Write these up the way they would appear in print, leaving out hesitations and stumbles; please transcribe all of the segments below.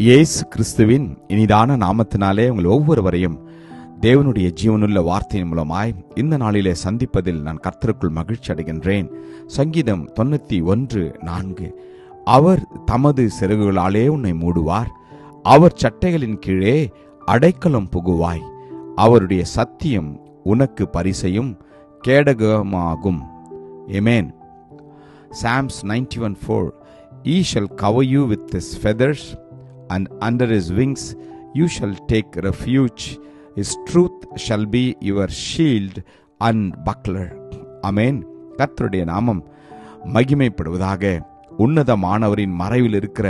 இயேசு கிறிஸ்துவின் இனிதான நாமத்தினாலே உங்கள் ஒவ்வொருவரையும் தேவனுடைய ஜீவனுள்ள வார்த்தையின் மூலமாய் இந்த நாளிலே சந்திப்பதில் நான் கர்த்தருக்குள் மகிழ்ச்சி அடைகின்றேன். சங்கீதம் 91:4. அவர் தமது சிறகுகளாலே உன்னை மூடுவார், அவர் சட்டைகளின் கீழே அடைக்கலம் புகுவாய், அவருடைய சத்தியம் உனக்கு பரிசையும் கேடகமாகும். Amen. Psalms 91:4. He shall cover you with his feathers, and under his wings you shall take refuge. His truth shall be your shield and buckler. Amen. கர்த்தருடைய நாமம் மகிமைப்படுவதாக. உன்னதமானவரின் மறைவில் இருக்கிற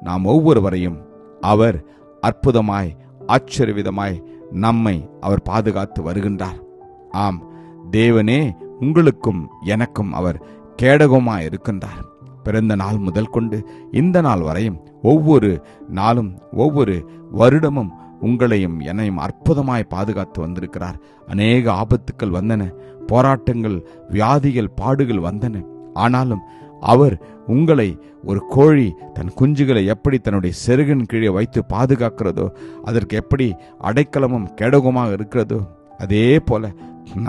நாம் ஒவ்வொருவரையும் அவர் அற்புதமாய் ஆச்சரியவிதமாய் நம்மை அவர் பாதுகாத்து வருகின்றார். ஆம், தேவனே உங்களுக்கும் எனக்கும் அவர் கேடகமாய் இருக்கின்றார். பிறந்த நாள் முதல் கொண்டு இந்த நாள் வரையும் ஒவ்வொரு நாளும் ஒவ்வொரு வருடமும் உங்களையும் என்னையும் அற்புதமாய் பாதுகாத்து வந்திருக்கிறார். அநேக ஆபத்துக்கள் வந்தன, போராட்டங்கள், வியாதிகள், பாடுகள் வந்தன. ஆனாலும் அவர் உங்களை ஒரு கோழி தன் குஞ்சுகளை எப்படி தன்னுடைய செருகின் கீழே வைத்து பாதுகாக்கிறதோ, அதற்கு எப்படி அடைக்கலமும் கேடகமாக இருக்கிறதோ, அதே போல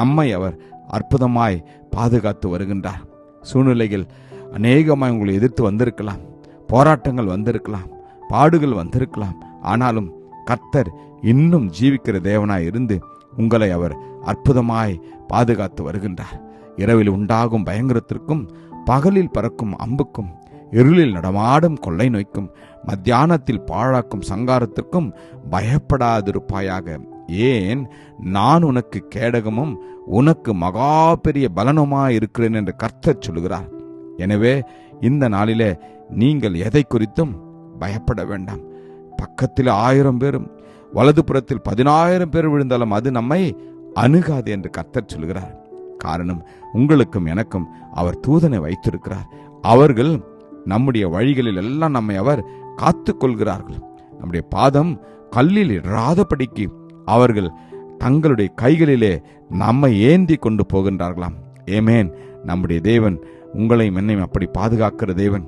நம்மை அவர் அற்புதமாய் பாதுகாத்து வருகின்றார். சூழ்நிலைகள் அநேகமாய் உங்களை எதிர்த்து வந்திருக்கலாம், போராட்டங்கள் வந்திருக்கலாம், பாடுகள் வந்திருக்கலாம். ஆனாலும் கர்த்தர் இன்னும் ஜீவிக்கிற தேவனாய் இருந்து உங்களை அவர் அற்புதமாய் பாதுகாத்து வருகின்றார். இரவில் உண்டாகும் பயங்கரத்திற்கும், பகலில் பறக்கும் அம்புக்கும், இருளில் நடமாடும் கொள்ளை நோய்க்கும், மத்தியானத்தில் பாழாக்கும் சங்காரத்திற்கும் பயப்படாதிருப்பாயாக. ஏன், நான் உனக்கு கேடகமும் உனக்கு மகா பெரிய பலனுமாய் இருக்கிறேன் என்று கர்த்தர் சொல்கிறார். எனவே இந்த நாளிலே நீங்கள் எதை குறித்தும் பயப்பட வேண்டாம். பக்கத்தில் 1000 பேரும் வலது புறத்தில் 10,000 பேர் விழுந்தாலும் அது நம்மை அணுகாது என்று கர்த்தர் சொல்கிறார். காரணம், உங்களுக்கும் எனக்கும் அவர் தூதனை வைத்திருக்கிறார். அவர்கள் நம்முடைய வழிகளில் எல்லாம் நம்மை அவர் காத்து கொள்கிறார்கள். நம்முடைய பாதம் கல்லில் இடாதபடிக்கு அவர்கள் தங்களுடைய கைகளிலே நம்மை ஏந்தி கொண்டு போகின்றார்களாம். ஏமேன். நம்முடைய தேவன் உங்களையும் என்னையும் அப்படி பாதுகாக்கிற தேவன்.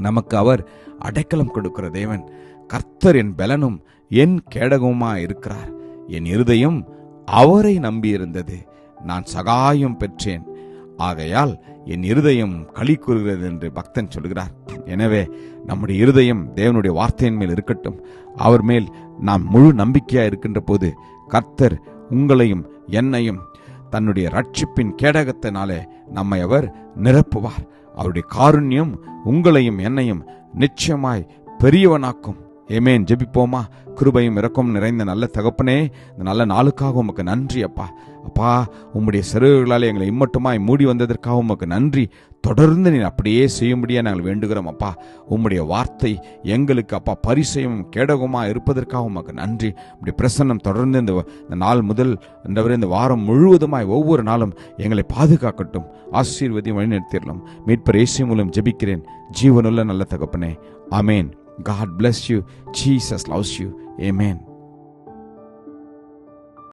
நமக்கு அவர் அடைக்கலம் கொடுக்கிற தேவன். கர்த்தர் என் பலனும் என் கேடகமுமா இருக்கிறார். என் இருதயம் அவரை நம்பியிருந்தது, நான் சகாயம் பெற்றேன், ஆகையால் என் இருதயம் களி கூறுகிறது என்று பக்தன் சொல்கிறார். எனவே நம்முடைய இருதயம் தேவனுடைய வார்த்தையின் மேல் இருக்கட்டும். அவர் மேல் நாம் முழு நம்பிக்கையா இருக்கின்ற போது கர்த்தர் உங்களையும் என்னையும் தன்னுடைய ரட்சிப்பின் கேடகத்தினாலே நம்மை அவர் நிரப்புவார். அவருடைய காருண்யம் உங்களையும் என்னையும் நிச்சயமாய் பெரியவனாக்கும். ஏமேன். ஜெபிப்போமா? கிருபையும் இரக்கம் நிறைந்த நல்ல தகப்பனே, இந்த நல்ல நாளுக்காக உமக்கு நன்றி அப்பா. அப்பா, உம்முடைய சிறகுகளால் எங்களை இம்மட்டுமாய் மூடி வந்ததற்காக உமக்கு நன்றி. தொடர்ந்து நீ அப்படியே செய்யும்படியா நாங்கள் வேண்டுகிறோம் அப்பா. உம்முடைய வார்த்தை எங்களுக்கு அப்பா பரிசையும் கேடகமாக இருப்பதற்காக உமக்கு நன்றி. உம்முடைய பிரசன்னம் தொடர்ந்து இந்த நாள் முதல் இந்த வாரம் முழுவதுமாய் ஒவ்வொரு நாளும் எங்களை பாதுகாக்கட்டும். ஆசீர்வதியும் வழிநடத்திடலாம். மீட்பர் இயேசு மூலம் ஜெபிக்கிறேன் ஜீவனுள்ள நல்ல தகப்பனே. ஆமேன். God bless you. Jesus loves you. Amen.